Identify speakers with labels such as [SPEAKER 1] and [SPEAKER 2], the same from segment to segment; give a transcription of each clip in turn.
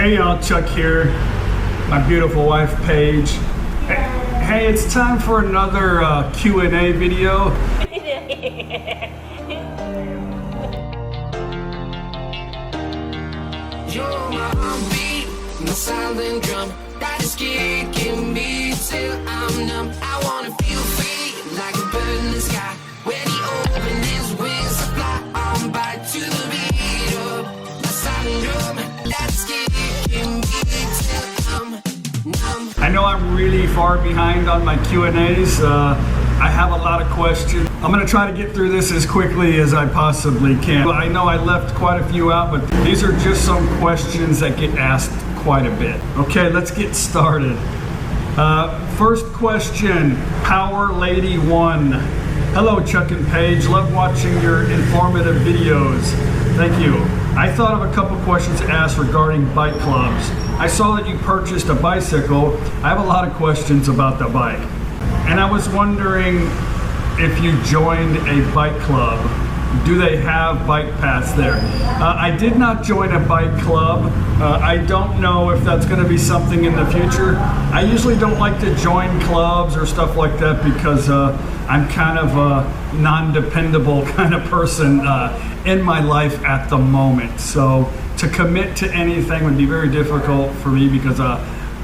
[SPEAKER 1] Hey y'all, Chuck here, my beautiful wife Paige. Hey, it's time for another Q&A video.
[SPEAKER 2] You're my heartbeat, my silent drum that is kicking me till I'm numb. I wanna feel free like a bird in the sky when he opens his wings to fly on by to the beat of my silent drum that's kicking me till I'm numb.
[SPEAKER 1] I know I'm really far behind on my Q&As. I have a lot of questions. I'm gonna try to get through this as quickly as I possibly can. I know I left quite a few out, but these are just some questions that get asked quite a bit. Okay, let's get started. First question, Power Lady 1. Hello, Chuck and Paige. Love watching your informative videos. Thank you. I thought of a couple questions to ask regarding bike clubs. I saw that you purchased a bicycle. I have a lot of questions about the bike. And I was wondering if you joined a bike club. Do they have bike paths there? I did not join a bike club. I don't know if that's going to be something in the future. I usually don't like to join clubs or stuff like that because I'm kind of a non-dependable kind of person in my life at the moment. So to commit to anything would be very difficult for me because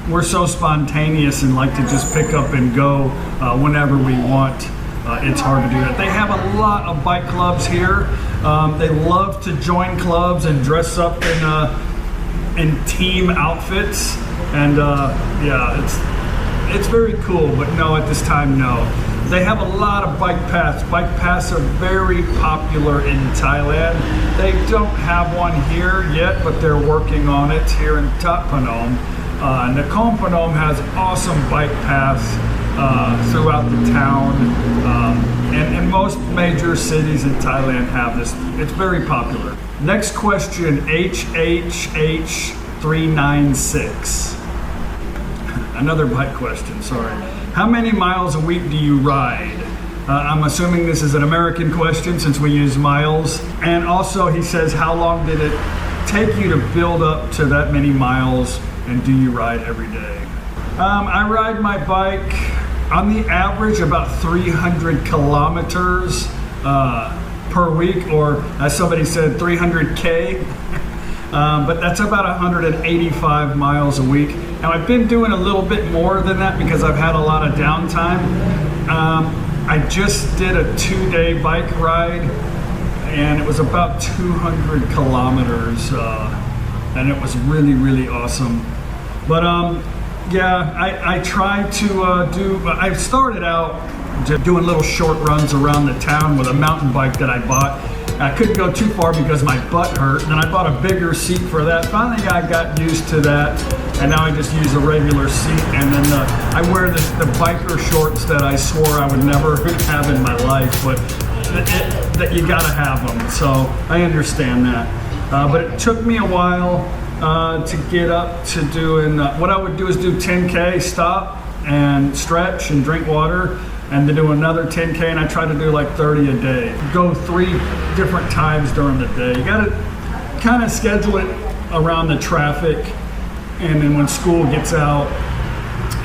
[SPEAKER 1] we're so spontaneous and like to just pick up and go whenever we want. It's hard to do that. They have a lot of bike clubs here. They love to join clubs and dress up in team outfits. And yeah, it's very cool, but no, at this time, no. They have a lot of bike paths. Bike paths are very popular in Thailand. They don't have one here yet, but they're working on it here in Thap Phnom. Nakhon Phanom has awesome bike paths throughout the town, and most major cities in Thailand have this. It's very popular. Next question, HHH396. Another bike question, sorry. How many miles a week do you ride? I'm assuming this is an American question since we use miles. And also he says, how long did it take you to build up to that many miles, and do you ride every day? I ride my bike on the average about 300 kilometers per week, or as somebody said, 300K. But that's about 185 miles a week. Now I've been doing a little bit more than that because I've had a lot of downtime. I just did a 2-day bike ride and it was about 200 kilometers and it was really, really awesome. But yeah, I tried to I started out just doing little short runs around the town with a mountain bike that I bought. I couldn't go too far because my butt hurt. Then I bought a bigger seat for that. Finally, I got used to that, and now I just use a regular seat. And then I wear the biker shorts that I swore I would never have in my life, but that you gotta have them. So I understand that. But it took me a while to get up to doing. What I would do is do 10K, stop and stretch and drink water, and then do another 10K, and I try to do like 30 a day. Go 3 different times during the day. You gotta kind of schedule it around the traffic, and then when school gets out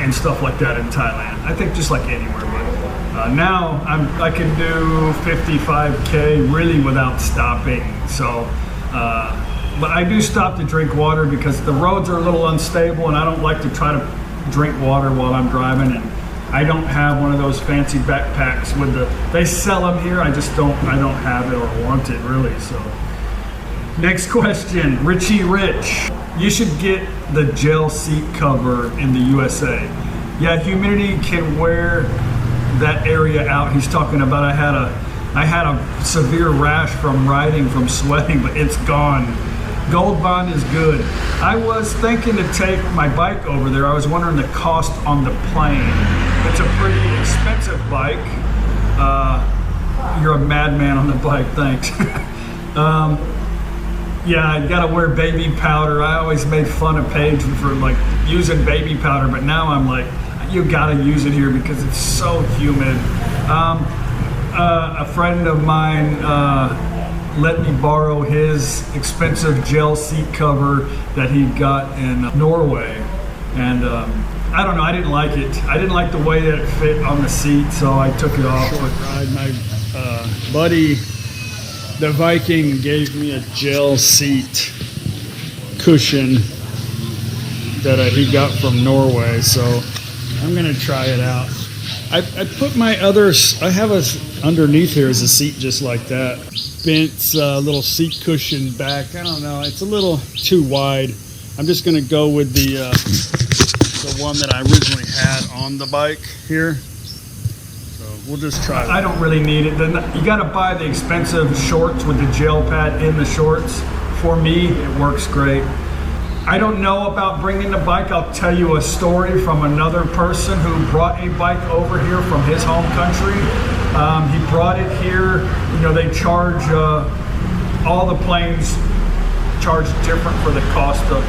[SPEAKER 1] and stuff like that in Thailand. I think just like anywhere, but now I can do 55K really without stopping. So, but I do stop to drink water because the roads are a little unstable, and I don't like to try to drink water while I'm driving. And I don't have one of those fancy backpacks with they sell them here. I don't have it or want it really. So next question, Richie Rich. You should get the gel seat cover in the USA. Yeah, humidity can wear that area out. He's talking about I had a severe rash from riding, from sweating, but it's gone. Gold Bond is good. I was thinking to take my bike over there. I was wondering the cost on the plane. It's a pretty expensive bike. You're a madman on the bike, thanks. Yeah, I gotta wear baby powder. I always made fun of Paige for like using baby powder, but now I'm like, you gotta use it here because it's so humid. A friend of mine let me borrow his expensive gel seat cover that he got in Norway. And I don't know, I didn't like it. I didn't like the way that it fit on the seat, so I took it off. My buddy, the Viking, gave me a gel seat cushion that he got from Norway, so I'm gonna try it out. I put my others, I have underneath here is a seat just like that. Bent little seat cushion back. I don't know, it's a little too wide. I'm just gonna go with the one that I originally had on the bike here. So we'll just try it. I don't really need it. You gotta buy the expensive shorts with the gel pad in the shorts. For me, it works great. I don't know about bringing the bike. I'll tell you a story from another person who brought a bike over here from his home country. He brought it here. You know, they charge, all the planes charge different for the cost of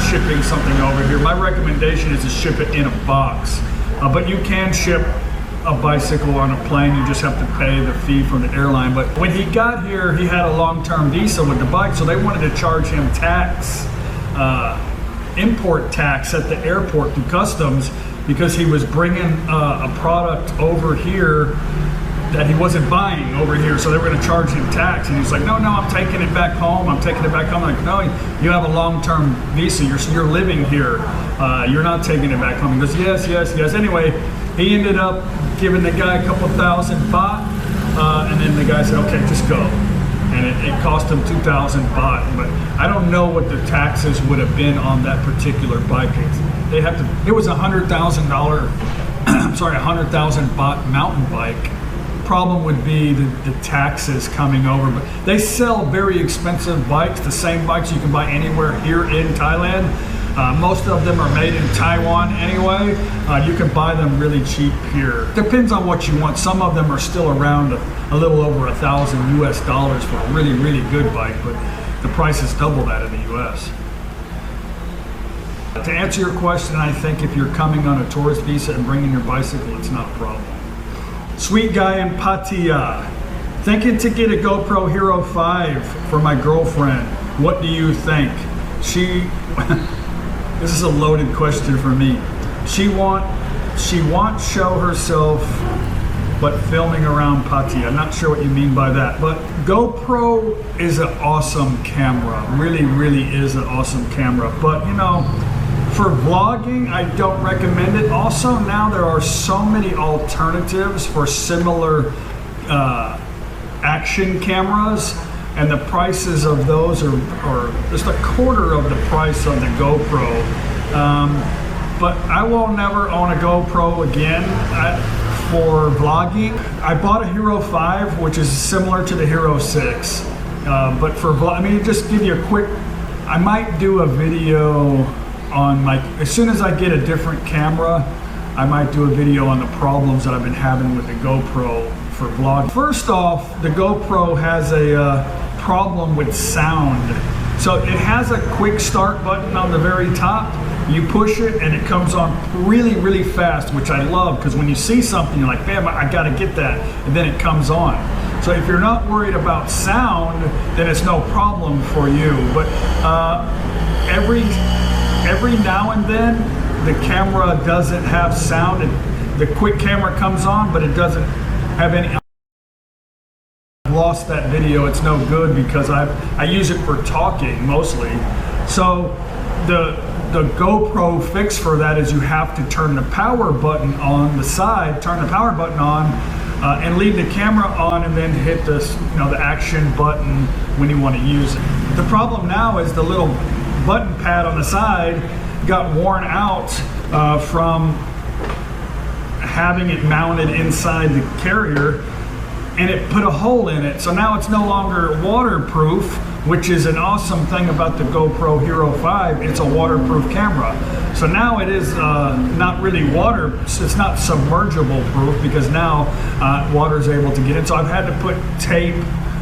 [SPEAKER 1] shipping something over here. My recommendation is to ship it in a box. But you can ship a bicycle on a plane, you just have to pay the fee from the airline. But when he got here, he had a long-term visa with the bike, so they wanted to charge him tax. Import tax at the airport through customs because he was bringing a product over here that he wasn't buying over here, so they were going to charge him tax. And he's like, no, I'm taking it back home. I'm taking it back home. I'm like, no, you have a long-term visa. You're living here. You're not taking it back home. He goes, yes. Anyway, he ended up giving the guy a couple thousand baht, and then the guy said, okay, just go. And it cost him 2,000 baht, but I don't know what the taxes would have been on that particular bike. It was $100,000, I'm sorry, 100,000 baht mountain bike. Problem would be the taxes coming over, but they sell very expensive bikes, the same bikes you can buy anywhere here in Thailand. Most of them are made in Taiwan anyway. You can buy them really cheap here. Depends on what you want. Some of them are still around a little over $1,000 US for a really, really good bike, but the price is double that in the US. To answer your question, I think if you're coming on a tourist visa and bringing your bicycle, it's not a problem. Sweet guy in Pattaya. Thinking to get a GoPro Hero 5 for my girlfriend. What do you think? This is a loaded question for me. She wants show herself, but filming around Pattaya. I'm not sure what you mean by that, but GoPro is an awesome camera. Really, really is an awesome camera. But you know, for vlogging, I don't recommend it. Also, now there are so many alternatives for similar action cameras, and the prices of those are just a quarter of the price of the GoPro. But I will never own a GoPro again for vlogging. I bought a Hero 5, which is similar to the Hero 6. But for just give you a quick, I might do a video on as soon as I get a different camera, I might do a video on the problems that I've been having with the GoPro for vlogging. First off, the GoPro has a problem with sound. So it has a quick start button on the very top. You push it and it comes on really, really fast, which I love, because when you see something, you're like, bam, I gotta get that, and then it comes on. So if you're not worried about sound, then it's no problem for you. But every now and then, the camera doesn't have sound. The quick camera comes on, but it doesn't have any. I've lost that video. It's no good because I use it for talking mostly. So the GoPro fix for that is you have to turn the power button on the side, turn the power button on, and leave the camera on, and then hit the action button when you want to use it. The problem now is the little button pad on the side got worn out from having it mounted inside the carrier, and it put a hole in it. So now it's no longer waterproof, which is an awesome thing about the GoPro Hero 5. It's a waterproof camera. So now it is not really it's not submergible proof, because now water is able to get in. So I've had to put tape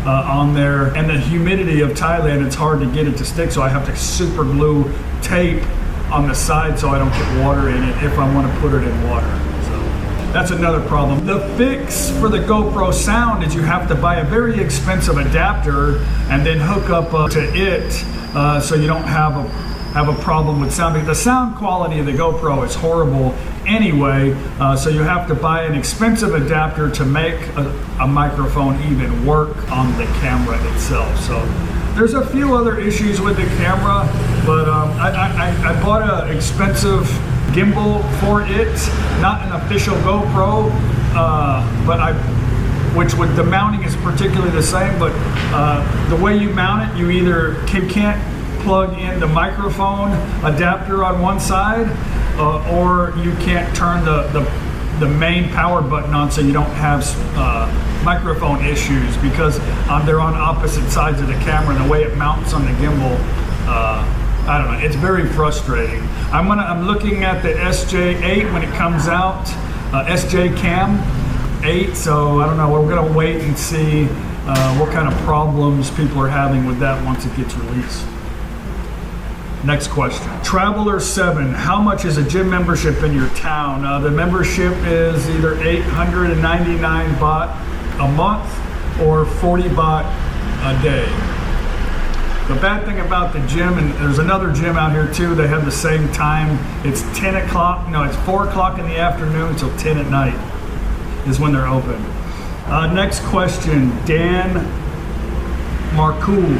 [SPEAKER 1] on there, and the humidity of Thailand, it's hard to get it to stick, so I have to super glue tape on the side so I don't get water in it if I want to put it in water. So that's another problem. The fix for the GoPro sound is you have to buy a very expensive adapter and then hook up to it so you don't have a problem with sound. Because the sound quality of the GoPro is horrible anyway, so you have to buy an expensive adapter to make a microphone even work on the camera itself. So there's a few other issues with the camera, but I bought an expensive gimbal for it, not an official GoPro, the mounting is particularly the same, but the way you mount it, you either can't plug in the microphone adapter on one side, or you can't turn the main power button on, so you don't have microphone issues, because they're on opposite sides of the camera, and the way it mounts on the gimbal, I don't know, it's very frustrating. I'm looking at the SJ8 when it comes out, SJ Cam 8, so I don't know, we're gonna wait and see what kind of problems people are having with that once it gets released. Next question. Traveler 7, how much is a gym membership in your town? The membership is either 899 baht a month or 40 baht a day. The bad thing about the gym, and there's another gym out here too, they have the same time. It's 4 o'clock in the afternoon till 10 at night is when they're open. Next question, Dan Marcoux.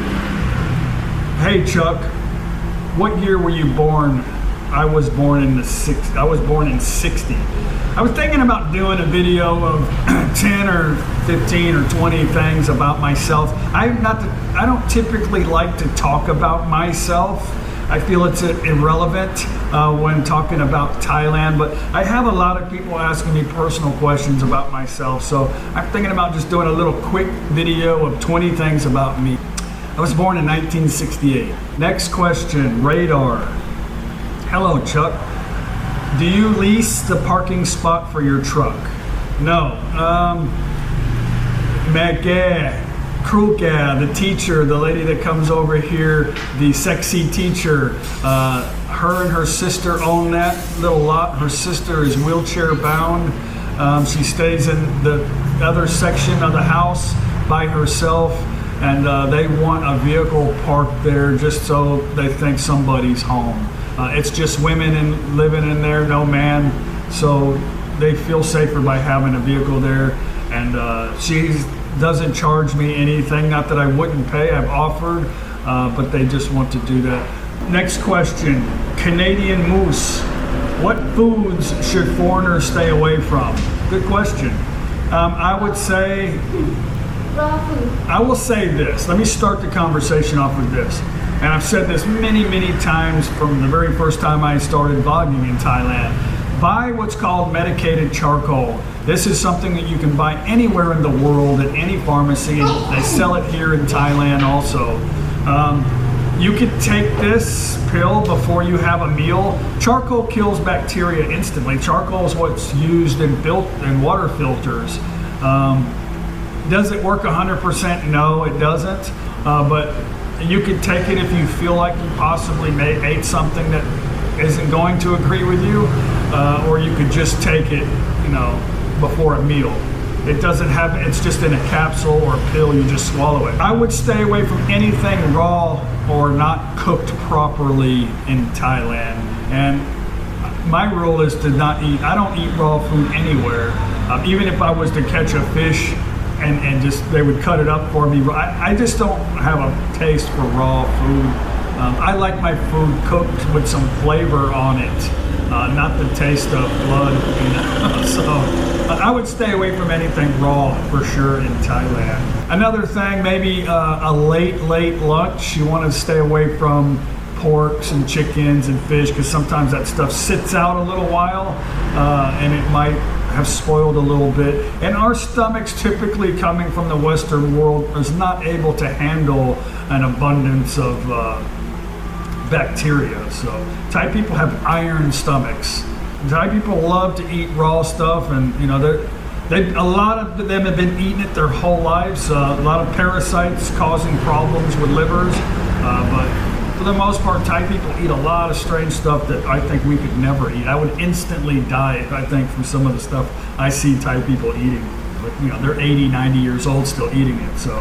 [SPEAKER 1] Hey Chuck, what year were you born? I was born in 60. I was thinking about doing a video of 10 or 15 or 20 things about myself. I don't typically like to talk about myself. I feel it's irrelevant when talking about Thailand, but I have a lot of people asking me personal questions about myself, so I'm thinking about just doing a little quick video of 20 things about me. I was born in 1968. Next question, Radar. Hello, Chuck. Do you lease the parking spot for your truck? No. Magix, the teacher, the lady that comes over here, the sexy teacher, her and her sister own that little lot. Her sister is wheelchair bound. She stays in the other section of the house by herself, and they want a vehicle parked there just so they think somebody's home. It's just women living in there, no man, so they feel safer by having a vehicle there. And she doesn't charge me anything, not that I wouldn't pay, I've offered, but they just want to do that. Next question, Canadian Moose. What foods should foreigners stay away from? Good question. I will say this. Let me start the conversation off with this. And I've said this many, many times from the very first time I started vlogging in Thailand. Buy what's called medicated charcoal. This is something that you can buy anywhere in the world at any pharmacy, and they sell it here in Thailand also. You can take this pill before you have a meal. Charcoal kills bacteria instantly. Charcoal is what's used in water filters. Does it work 100%? No, it doesn't. But you could take it if you feel like you possibly ate something that isn't going to agree with you, or you could just take it, before a meal. It doesn't have, it's just in a capsule or a pill, you just swallow it. I would stay away from anything raw or not cooked properly in Thailand. And my rule is to not eat, I don't eat raw food anywhere. Even if I was to catch a fish and just, they would cut it up for me. I just don't have a taste for raw food. I like my food cooked with some flavor on it, not the taste of blood. So I would stay away from anything raw for sure in Thailand. Another thing, maybe a late lunch. You want to stay away from porks and chickens and fish, because sometimes that stuff sits out a little while and it might have spoiled a little bit. And our stomachs, typically coming from the Western world, is not able to handle an abundance of bacteria. So Thai people have iron stomachs. Thai people love to eat raw stuff, and a lot of them have been eating it their whole lives. A lot of parasites causing problems with livers, but For the most part, Thai people eat a lot of strange stuff that I think we could never eat. I would instantly die, I think, from some of the stuff I see Thai people eating. But, you know, they're 80, 90 years old still eating it, so.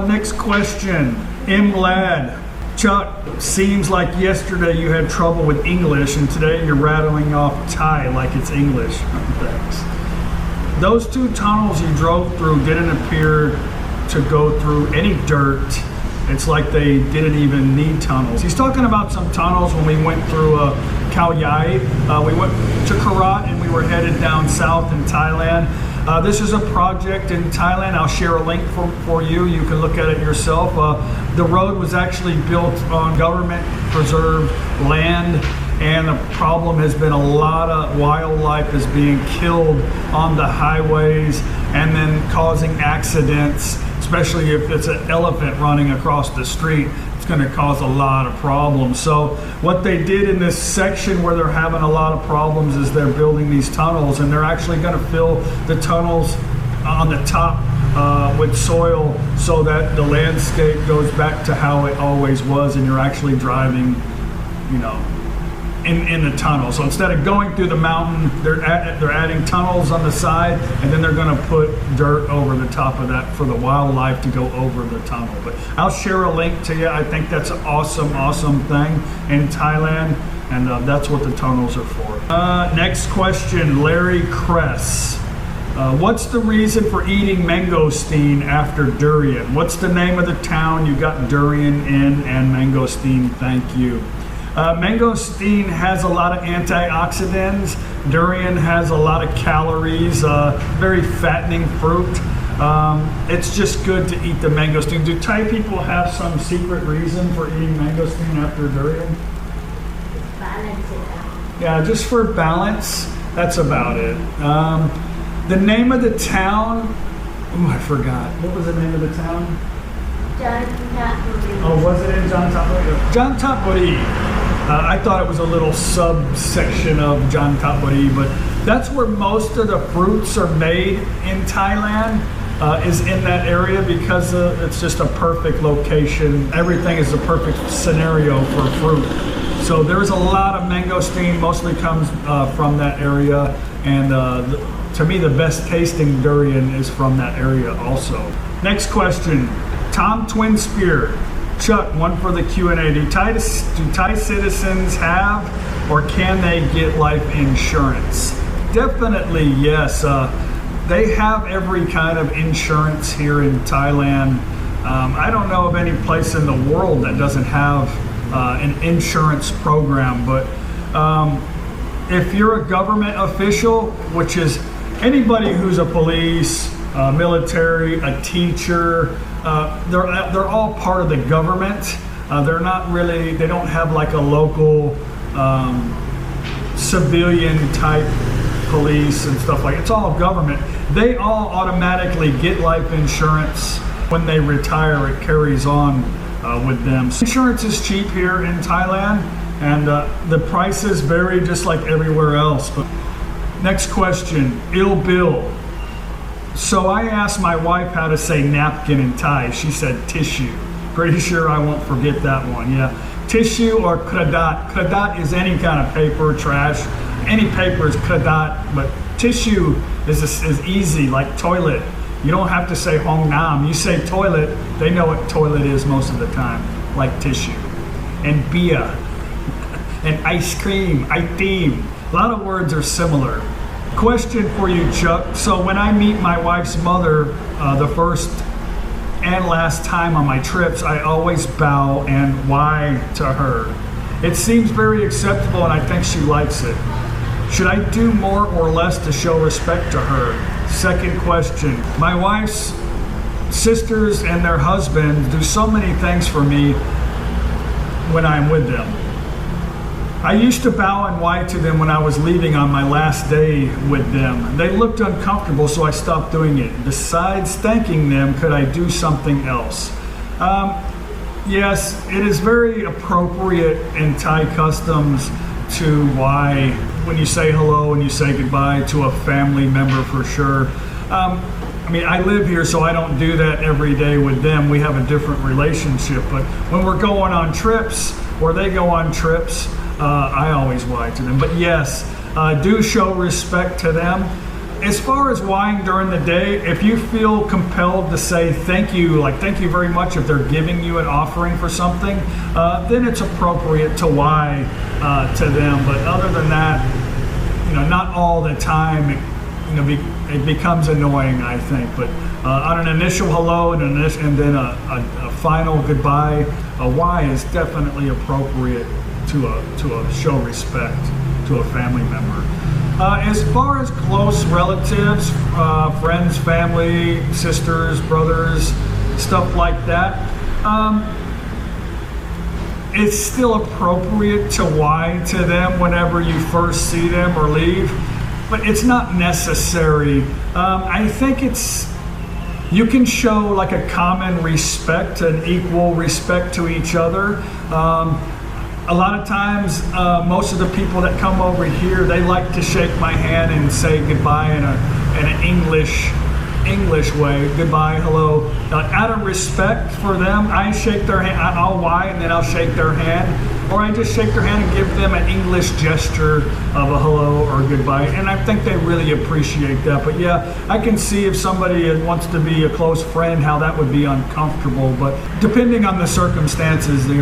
[SPEAKER 1] Next question. Lad. Chuck, seems like yesterday you had trouble with English and today you're rattling off Thai like it's English. Thanks. Those two tunnels you drove through didn't appear to go through any dirt. It's like they didn't even need tunnels. He's talking about some tunnels when we went through Khao Yai. We went to Karat and we were headed down south in Thailand. This is a project in Thailand. I'll share a link for you. You can look at it yourself. The road was actually built on government preserved land, and the problem has been a lot of wildlife is being killed on the highways and then causing accidents, especially if it's an elephant running across the street. It's going to cause a lot of problems. So what they did in this section where they're having a lot of problems is they're building these tunnels, and they're actually going to fill the tunnels on the top with soil so that the landscape goes back to how it always was, and you're actually driving, you know, in the tunnel. So instead of going through the mountain, they're adding tunnels on the side, and then they're going to put dirt over the top of that for the wildlife to go over the tunnel. But I'll share a link to you. I think that's an awesome thing in Thailand, and that's what the tunnels are for. Next question, Larry Kress. What's the reason for eating mangosteen after durian? What's the name of the town you got durian in and mangosteen? Thank you. Mangosteen has a lot of antioxidants. Durian has a lot of calories, very fattening fruit. It's just good to eat the mangosteen. Do Thai people have some secret reason for eating mangosteen after durian?
[SPEAKER 3] Balance it out.
[SPEAKER 1] Yeah, just for balance. That's about it. The name of the town, I forgot. What was the name of the town? Oh, was it in Jantapuri? Jantapuri. I thought it was a little subsection of Jantapuri, but that's where most of the fruits are made in Thailand, is in that area, because it's just a perfect location. Everything is a perfect scenario for fruit. So there's a lot of mangosteen, mostly comes from that area, and to me the best tasting durian is from that area also. Next question. Tom Twin Spear. Chuck, one for the Q&A. Do Thai citizens have or can they get life insurance? Definitely yes. They have every kind of insurance here in Thailand. I don't know of any place in the world that doesn't have an insurance program, but if you're a government official, which is anybody who's a police, military, a teacher, they're all part of the government. They're not really, they don't have like a local civilian type police and stuff like that. It's all government. They all automatically get life insurance. When they retire, it carries on with them. So insurance is cheap here in Thailand, and the prices vary just like everywhere else. But next question, Il Bill. So I asked my wife how to say napkin in Thai. She said tissue. Pretty sure I won't forget that one. Yeah, tissue or kradat. Kradat is any kind of paper, trash. Any paper is kradat, but tissue is easy, like toilet. You don't have to say hong nam. You say toilet, they know what toilet is most of the time, like tissue. And beer, and ice cream, itim. A lot of words are similar. Question for you, Chuck. So when I meet my wife's mother, the first and last time on my trips, I always bow and why to her. It seems very acceptable and I think she likes it. Should I do more or less to show respect to her? Second question. My wife's sisters and their husbands do so many things for me when I'm with them. I used to bow and why to them when I was leaving on my last day with them. They looked uncomfortable, so I stopped doing it. Besides thanking them, could I do something else? Yes, it is very appropriate in Thai customs to why when you say hello and you say goodbye to a family member, for sure. I mean, I live here, so I don't do that every day with them. We have a different relationship. But when we're going on trips, or they go on trips, I always why to them. But yes, do show respect to them. As far as whying during the day, if you feel compelled to say thank you, like thank you very much if they're giving you an offering for something, then it's appropriate to why to them. But other than that, not all the time. It becomes annoying, I think. But on an initial hello and then a final goodbye, a why is definitely appropriate to show respect to a family member. As far as close relatives, friends, family, sisters, brothers, stuff like that, it's still appropriate to why to them whenever you first see them or leave, but it's not necessary. I think you can show like a common respect, an equal respect to each other. A lot of times, most of the people that come over here, they like to shake my hand and say goodbye in an English way. Goodbye, hello. Out of respect for them, I shake their hand. I'll why, and then I'll shake their hand, or I just shake their hand and give them an English gesture of a hello or goodbye. And I think they really appreciate that. But yeah, I can see if somebody wants to be a close friend, how that would be uncomfortable. But depending on the circumstances, the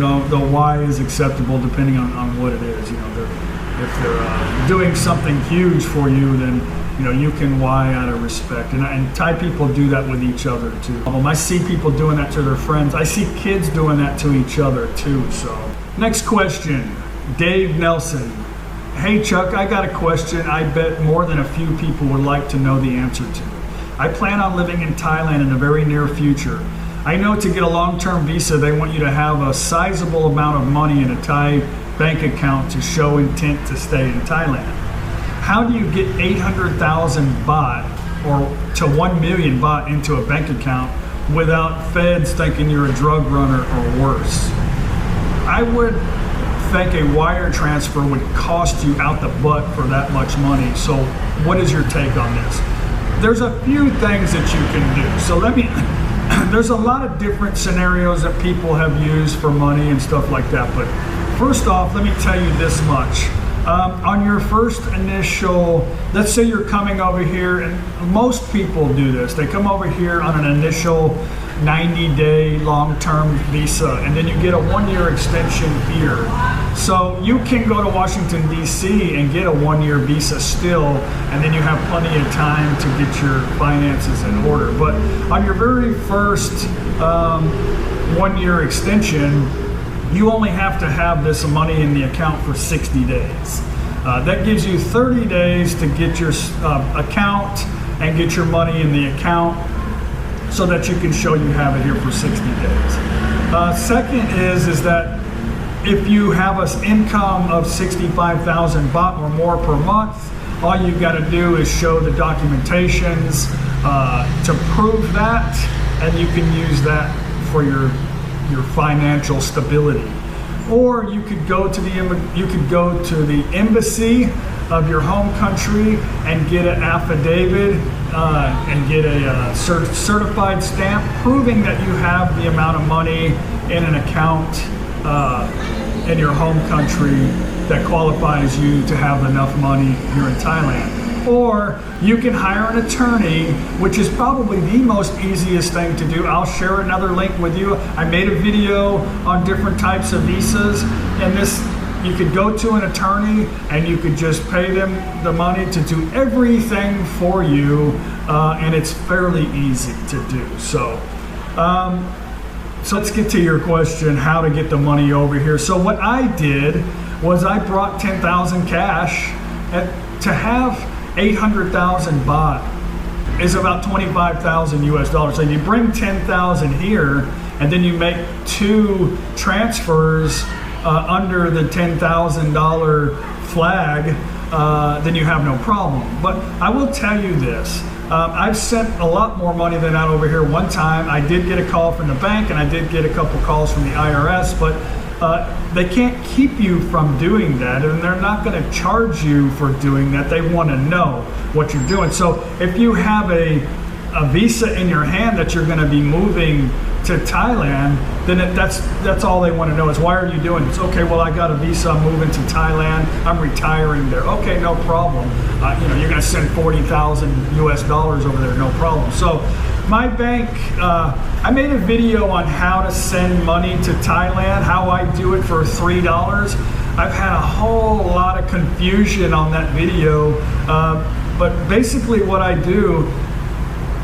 [SPEAKER 1] why is acceptable depending on what it is. If they're doing something huge for you, then you can why out of respect. And Thai people do that with each other too. I see people doing that to their friends. I see kids doing that to each other too. So next question, Dave Nelson. Hey Chuck, I got a question I bet more than a few people would like to know the answer to. I plan on living in Thailand in the very near future. I know to get a long-term visa, they want you to have a sizable amount of money in a Thai bank account to show intent to stay in Thailand. How do you get 800,000 baht or to 1 million baht into a bank account without feds thinking you're a drug runner or worse? I would think a wire transfer would cost you out the butt for that much money. So what is your take on this? There's a few things that you can do. So there's a lot of different scenarios that people have used for money and stuff like that. But first off, let me tell you this much. On your first initial, let's say you're coming over here, and most people do this. They come over here on an initial 90-day long-term visa, and then you get a 1-year extension here. So you can go to Washington, D.C. and get a 1-year visa still, and then you have plenty of time to get your finances in order. But on your very first 1-year extension, you only have to have this money in the account for 60 days. That gives you 30 days to get your account and get your money in the account so that you can show you have it here for 60 days. Second is that if you have an income of 65,000 baht or more per month, all you've got to do is show the documentations to prove that, and you can use that for your financial stability. Or you could go to the embassy of your home country and get an affidavit and get a certified stamp proving that you have the amount of money in an account in your home country that qualifies you to have enough money here in Thailand. Or you can hire an attorney, which is probably the most easiest thing to do. I'll share another link with you. I made a video on different types of visas, and you could go to an attorney and you could just pay them the money to do everything for you, and it's fairly easy to do. So let's get to your question, how to get the money over here. So what I did was I brought 10,000 cash to have 800,000 baht is about 25,000 US dollars. So you bring 10,000 here and then you make 2 transfers under the $10,000 flag, then you have no problem. But I will tell you this, I've sent a lot more money than that over here. One time I did get a call from the bank and I did get a couple calls from the IRS, but they can't keep you from doing that, and they're not going to charge you for doing that. They want to know what you're doing. So if you have a a visa in your hand that you're going to be moving to Thailand, then that's all they want to know is, why are you doing this? Okay, well, I got a visa, I'm moving to Thailand, I'm retiring there. Okay, no problem. You're going to send 40,000 US dollars over there, no problem. So my bank, I made a video on how to send money to Thailand, how I do it for $3. I've had a whole lot of confusion on that video, but basically what I do,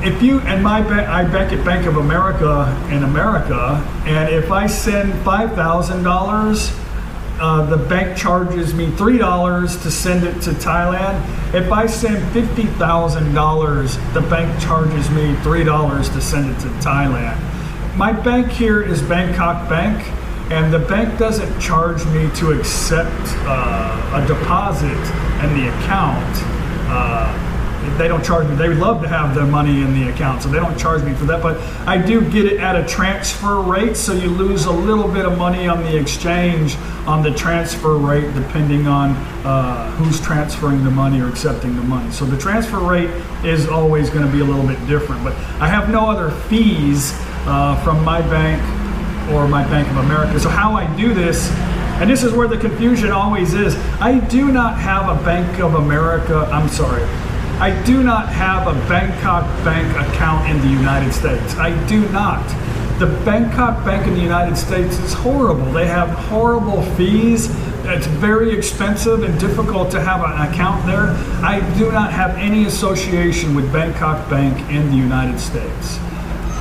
[SPEAKER 1] if you, and my bank, I bank at Bank of America in America, and if I send $5,000, the bank charges me $3 to send it to Thailand. If I send $50,000, the bank charges me $3 to send it to Thailand. My bank here is Bangkok Bank, and the bank doesn't charge me to accept a deposit in the account. They don't charge me. They would love to have their money in the account, so they don't charge me for that. But I do get it at a transfer rate, so you lose a little bit of money on the exchange on the transfer rate, depending on who's transferring the money or accepting the money. So the transfer rate is always going to be a little bit different. But I have no other fees from my bank or my Bank of America. So how I do this, and this is where the confusion always is, I do not have a Bank of America, I do not have a Bangkok Bank account in the United States. I do not. The Bangkok Bank in the United States is horrible. They have horrible fees. It's very expensive and difficult to have an account there. I do not have any association with Bangkok Bank in the United States.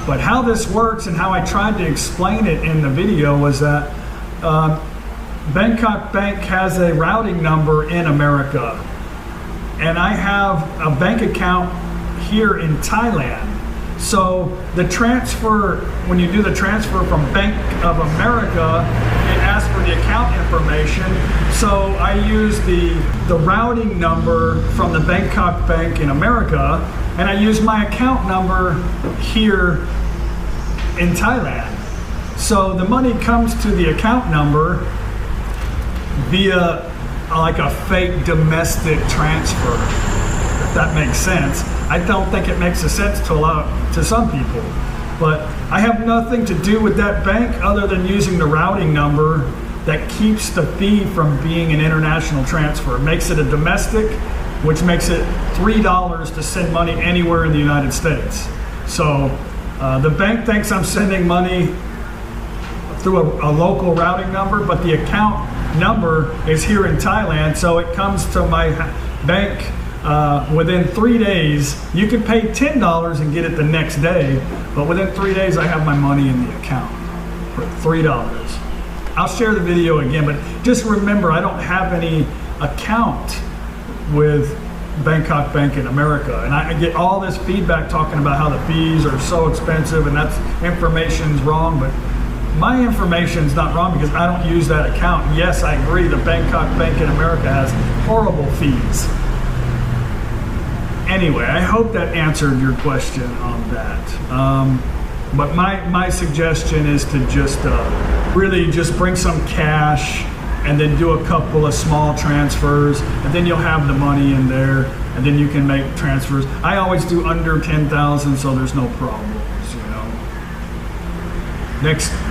[SPEAKER 1] But how this works and how I tried to explain it in the video was that Bangkok Bank has a routing number in America, and I have a bank account here in Thailand. So the transfer, when you do the transfer from Bank of America, it asks for the account information. So I use the routing number from the Bangkok Bank in America, and I use my account number here in Thailand. So the money comes to the account number via like a fake domestic transfer, if that makes sense. I don't think it makes a sense to some people, but I have nothing to do with that bank other than using the routing number that keeps the fee from being an international transfer. It makes it a domestic, which makes it $3 to send money anywhere in the United States. So the bank thinks I'm sending money through a local routing number, but the account number is here in Thailand, so it comes to my bank within 3 days. You can pay $10 and get it the next day, but within 3 days I have my money in the account for $3. I'll share the video again, but just remember, I don't have any account with Bangkok Bank in America, and I get all this feedback talking about how the fees are so expensive and that's information's wrong, but my information's not wrong because I don't use that account. Yes, I agree, the Bangkok Bank in America has horrible fees. Anyway, I hope that answered your question on that. But my suggestion is to just really just bring some cash and then do a couple of small transfers, and then you'll have the money in there, and then you can make transfers. I always do under 10,000, so there's no problems, you know.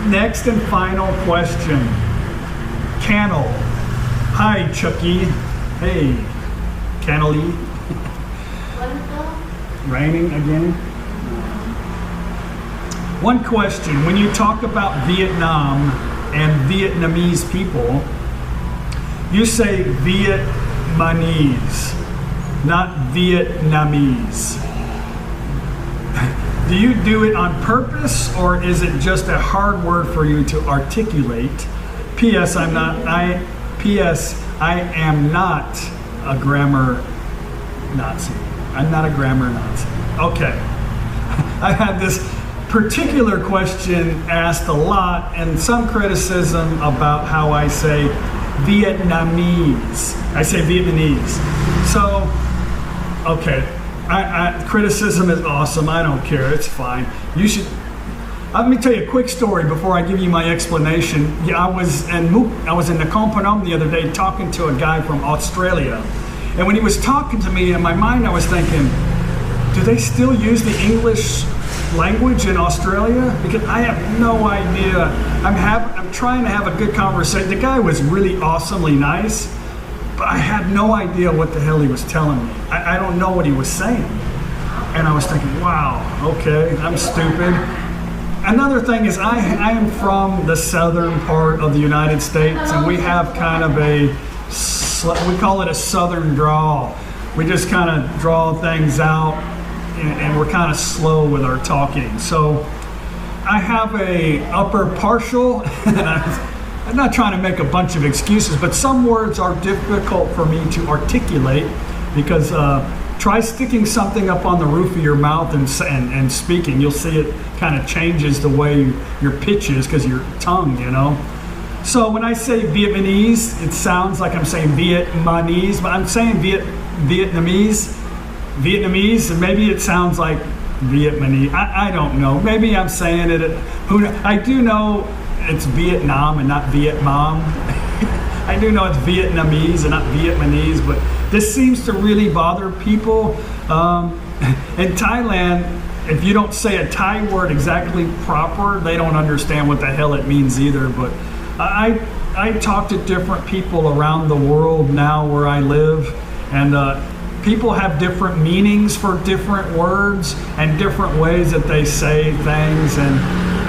[SPEAKER 1] Next and final question. Cannel. Hi, Chucky. Hey, Cannelly. Raining again? One question. When you talk about Vietnam and Vietnamese people, you say Vietnamese, not Vietnamese. Do you do it on purpose, or is it just a hard word for you to articulate? P.S. I am not a grammar Nazi. I'm not a grammar Nazi. Okay. I had this particular question asked a lot, and some criticism about how I say Vietnamese. I say Vietnamese. So, okay. Criticism is awesome. I don't care. It's fine. You should. Let me tell you a quick story before I give you my explanation. Yeah, I was in Nakhon Phanom the other day talking to a guy from Australia, and when he was talking to me, in my mind I was thinking, do they still use the English language in Australia? Because I have no idea. I'm trying to have a good conversation. The guy was really awesomely nice, but I had no idea what the hell he was telling me. I don't know what he was saying. And I was thinking, wow, okay, I'm stupid. Another thing is I am from the southern part of the United States, and we have kind of we call it a southern drawl. We just kind of draw things out, and we're kind of slow with our talking. So I have a upper partial, and I'm not trying to make a bunch of excuses, but some words are difficult for me to articulate because try sticking something up on the roof of your mouth and speaking. You'll see it kind of changes the way your pitch is because your tongue, you know. So when I say Vietnamese, it sounds like I'm saying Vietnamese, but I'm saying Vietnamese, and maybe it sounds like Vietnamese. I don't know. Maybe I'm saying it. I do know it's Vietnam and not Vietnam. I do know it's Vietnamese and not Vietnamese, but this seems to really bother people. In Thailand, if you don't say a Thai word exactly proper, they don't understand what the hell it means either. But I talk to different people around the world now where I live, and people have different meanings for different words and different ways that they say things. And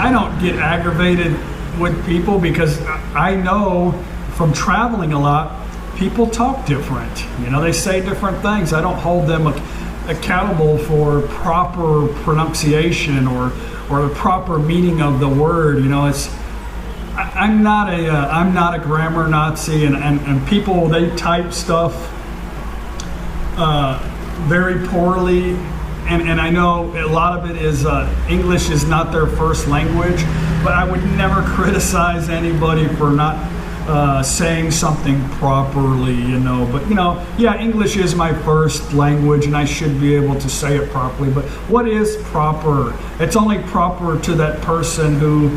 [SPEAKER 1] I don't get aggravated with people because I know from traveling a lot, people talk different. You know, they say different things. I don't hold them accountable for proper pronunciation or the proper meaning of the word. You know, I'm not a grammar Nazi, and people, they type stuff very poorly, and I know a lot of it is English is not their first language, but I would never criticize anybody for not saying something properly, you know. But you know, yeah, English is my first language and I should be able to say it properly, but what is proper? It's only proper to that person who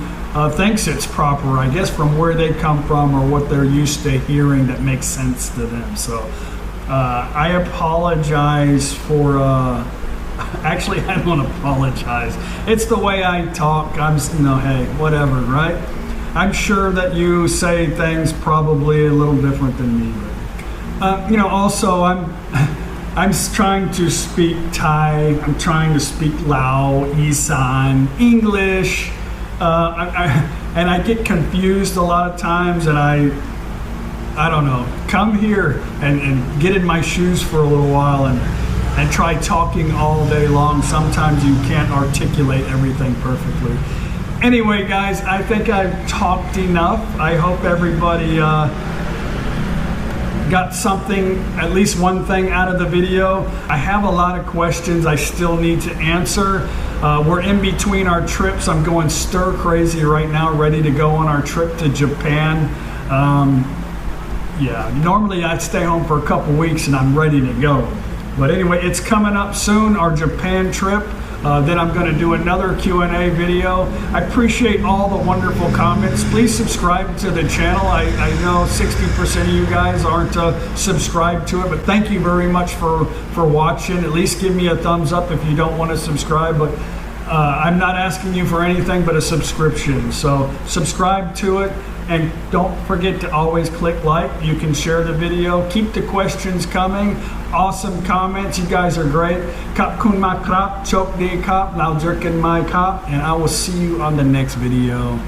[SPEAKER 1] thinks it's proper, I guess, from where they come from or what they're used to hearing that makes sense to them. So I apologize for actually, I don't apologize. It's the way I talk. I'm just, you know, hey, whatever, right? I'm sure that you say things probably a little different than me. But, you know, also I'm trying to speak Thai. I'm trying to speak Lao, Isan, English, and I get confused a lot of times. And I don't know. Come here and get in my shoes for a little while and try talking all day long. Sometimes you can't articulate everything perfectly. Anyway, guys, I think I've talked enough. I hope everybody got something, at least one thing out of the video. I have a lot of questions I still need to answer. We're in between our trips. I'm going stir crazy right now, ready to go on our trip to Japan. Yeah, normally I'd stay home for a couple weeks and I'm ready to go. But anyway, it's coming up soon, our Japan trip. Then I'm going to do another Q&A video. I appreciate all the wonderful comments. Please subscribe to the channel. I know 60% of you guys aren't subscribed to it, but thank you very much for watching. At least give me a thumbs up if you don't want to subscribe. But I'm not asking you for anything but a subscription. So subscribe to it. And don't forget to always click like. You can share the video. Keep the questions coming. Awesome comments. You guys are great. Kap kun ma krap, chok de kap, lao jerkin my kap, and I will see you on the next video.